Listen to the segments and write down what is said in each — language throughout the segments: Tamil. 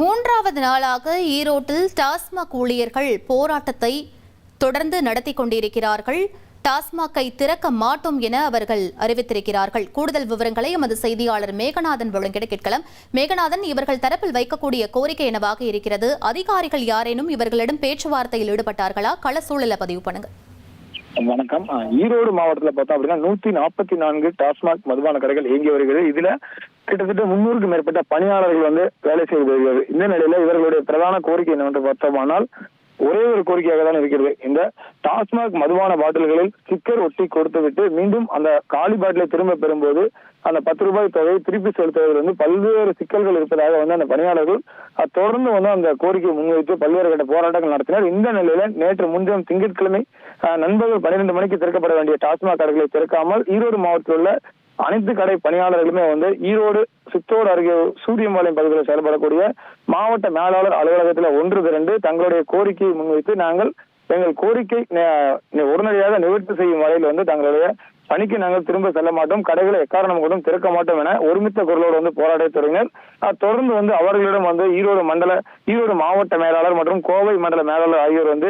மூன்றாவது நாளாக ஈரோட்டில் டாஸ்மாக் ஊழியர்கள் போராட்டத்தை தொடர்ந்து நடத்தி கொண்டிருக்கிறார்கள். டாஸ்மாகை திறக்க மாட்டோம் என அவர்கள் அறிவித்திருக்கிறார்கள். கூடுதல் விவரங்களை எமது செய்தியாளர் மேகநாதன் வழங்கிட கேட்கலாம். மேகநாதன், இவர்கள் தரப்பில் வைக்கக்கூடிய கோரிக்கை என்னவாக இருக்கிறது? அதிகாரிகள் யாரேனும் இவர்களிடம் பேச்சுவார்த்தையில் ஈடுபட்டார்களா? கள சூழலை பதிவு பண்ணுங்க. வணக்கம். ஈரோடு மாவட்டத்தில் பார்த்தோம் அப்படின்னா 144 டாஸ்மாக் மதுபான கடைகள் இயங்கி வருகிறது. இதுல கிட்டத்தட்ட 300க்கும் மேற்பட்ட பணியாளர்கள் வேலை செய்து வருகிறது. இந்த நிலையில இவர்களுடைய பிரதான கோரிக்கை என்னவென்று பார்த்தோமானால் ஒரே ஒரு கோரிக்கையாக தான் இருக்கிறது. இந்த டாஸ்மாக் மதுபான பாட்டில்களில் ஸ்டிக்கர் ஒட்டி கொடுத்துவிட்டு மீண்டும் அந்த காலி பாட்டிலை திரும்ப பெறும்போது அந்த 10 ரூபாய் தொகையை திருப்பி செலுத்துவதில் பல்வேறு சிக்கல்கள் இருப்பதாக அந்த பணியாளர்கள் தொடர்ந்து அந்த கோரிக்கையை முன்வைத்து பல்வேறு கட்ட போராட்டங்கள் நடத்தினர். இந்த நிலையில நேற்று முன்தினம் திங்கட்கிழமை நண்பர்கள் 12 மணிக்கு திறக்கப்பட வேண்டிய டாஸ்மாக் கடைகளை திறக்காமல் ஈரோடு மாவட்டத்தில் உள்ள அனைத்து கடை பணியாளர்களுமே ஈரோடு சித்தோடு அருகே சூரியம்பாளையம் பகுதியில் செயல்படக்கூடிய மாவட்ட மேலாளர் அலுவலகத்தில் ஒன்று திரண்டு தங்களுடைய கோரிக்கையை முன்வைத்து எங்கள் கோரிக்கை உடனடியாக நிவர்த்தி செய்யும் வரையில் தங்களுடைய பணிக்கு நாங்கள் திரும்ப செல்ல மாட்டோம், கடைகளை எக்காரணம் கொண்டும் திறக்க மாட்டோம் என ஒருமித்த குரலோடு போராட தொடங்கினர். தொடர்ந்து அவர்களிடம் ஈரோடு மாவட்ட மேலாளர் மற்றும் கோவை மண்டல மேலாளர் ஆகியோர்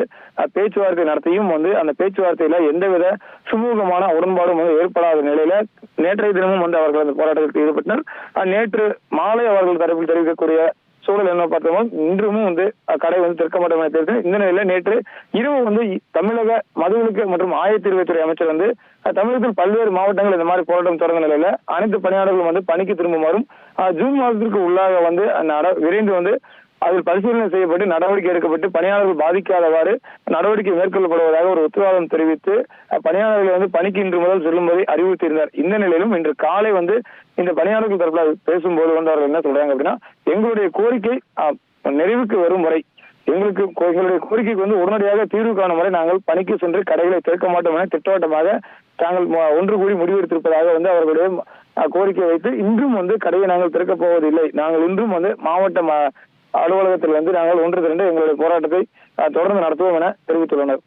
பேச்சுவார்த்தை நடத்தியும் அந்த பேச்சுவார்த்தையில எந்தவித சுமூகமான உடன்பாடும் ஏற்படாத நிலையில நேற்றைய தினமும் அவர்கள் அந்த போராட்டத்தில் ஈடுபட்டனர். நேற்று மாலை அவர்கள் தரப்பில் தெரிவிக்கக்கூடிய சூழல் என்ன பார்த்தோமோ இன்றும் கடை திறக்க மாட்டோம் என தெரிவித்தனர். இந்த நிலையில நேற்று இரவு தமிழக மதுவிலக்கு மற்றும் ஆயத்தீர்வைத்துறை அமைச்சர் தமிழகத்தில் பல்வேறு மாவட்டங்கள் இந்த மாதிரி போராட்டம் தொடங்க நிலையில அனைத்து பணியாளர்களும் பணிக்கு திரும்புமாறும் ஜூன் மாதத்திற்கு உள்ளாக விரைந்து அதில் பரிசீலனை செய்யப்பட்டு நடவடிக்கை எடுக்கப்பட்டு பணியாளர்கள் பாதிக்காதவாறு நடவடிக்கை மேற்கொள்ளப்படுவதாக ஒரு உத்தரவாதம் தெரிவித்து பணியாளர்களை பணிக்கு இன்று முதல் செல்லும்படி அறிவுறுத்தியிருந்தார். இந்த நிலையிலும் இன்று காலை இந்த பணியாளர்கள் தரப்பில் பேசும்போது அவர்கள் என்ன சொல்றாங்க அப்படின்னா, எங்களுடைய கோரிக்கை நிறைவுக்கு வரும் வரை எங்களுடைய கோரிக்கைக்கு உடனடியாக தீர்வு காணும் வரை நாங்கள் பணிக்கு சென்று கடைகளை திறக்க மாட்டோம் என திட்டவட்டமாக தாங்கள் ஒன்று கூடி முடிவெடுத்திருப்பதாக அவர்களுடைய கோரிக்கை வைத்து இன்றும் கடையை நாங்கள் திறக்கப் போவதில்லை, நாங்கள் இன்றும் மாவட்ட அலுவலகத்தில் நாங்கள் ஒன்று திரண்டு எங்களுடைய போராட்டத்தை தொடர்ந்து நடத்துவோம் என தெரிவித்துள்ளனர்.